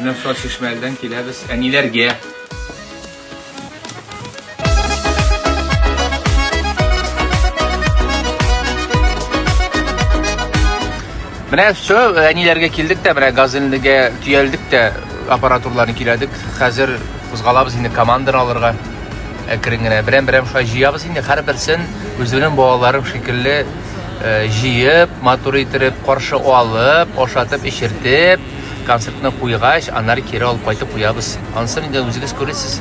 Менә шул Чишмәлдән киләбез әниләргә. Менә шул әниләргә килдек тә, менә газельнегә төялдек тә, аппаратурларны киләдек. Хәзер кузгалабыз инде команданы алырга. Әкрен генә берәм-берәм шулай җыябыз инде, һәрберсен үзенең балаларым шикелле җыеп, матур итеп, каршы алып, ашатып, эчертеп, концертны куйгач, аннары кире алып кайтып куябыз. Ансын инде үзегез күрәсез.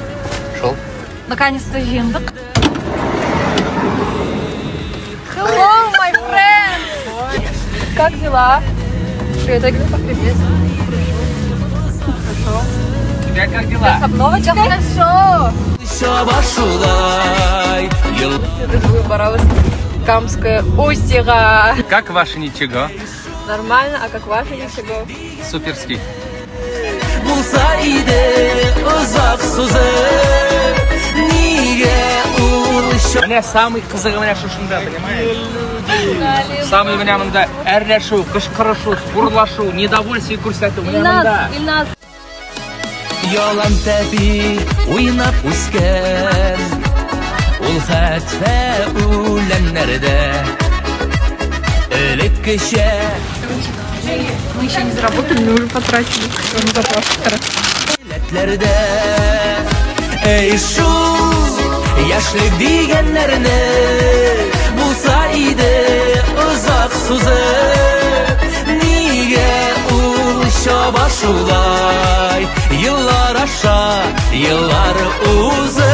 Шул. Наконец-то җыендык. Hello, my friends! Как дела? Привет, привет. Хорошо. Тебя как дела? С обновочкой? Хорошо. Выбралась Камское устье. Как ваше ничего? Нормально, а как ваше ничего? Суперский. Менә самый кызыгы менә шушында, понимаешь? Самый менә монда әрләшү, кычкырышу, спорлашу, недовольствие күрсәтү менә монда. Илназ. Ялан тәби уйнап үскән, ул хәтфә үләннәрдә элеккечә. Мы еще не заработали, но уже потратили. Он запас. Эй, шул яшьлек дигәннәрне булса иде озак сузып, нигә ул чаба шулай, еллар аша, еллар узып.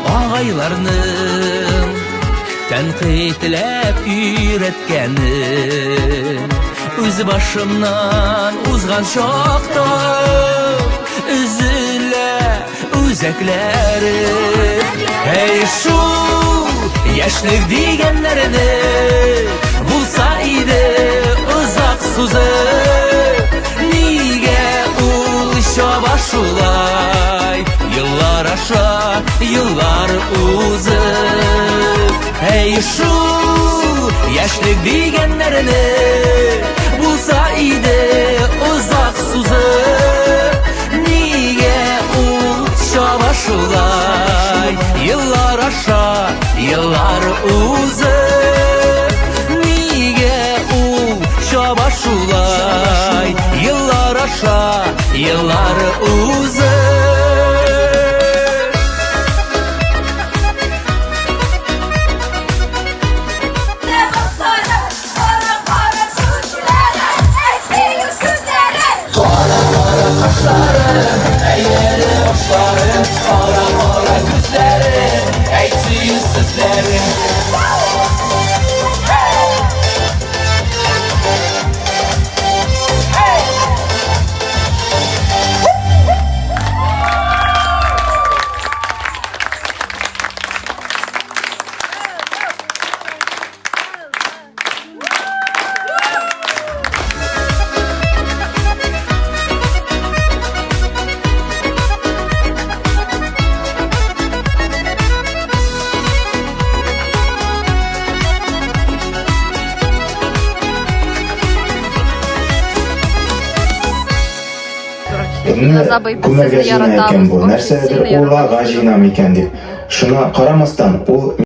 Агайларның тәнкыйтьләп өйрәткәнен, үз башымнан узган чакта үзелә үзәкләре. Эй, шул яшьлек дигәннәрне булса иде озак сузып, нигә ул чаба шулай, еллар аша, еллар узып. Эй, шул яшьлек дигәннәрне булса иде озак сузып, нигә ул чаба шулай, еллар аша, еллар узып. Нигә ул чаба шулай, еллар аша, еллар узып. Күмәгә җыйнам икән бу, нәрсәдер уйларга җыйнам икән дип. Шуңа карамастан, ул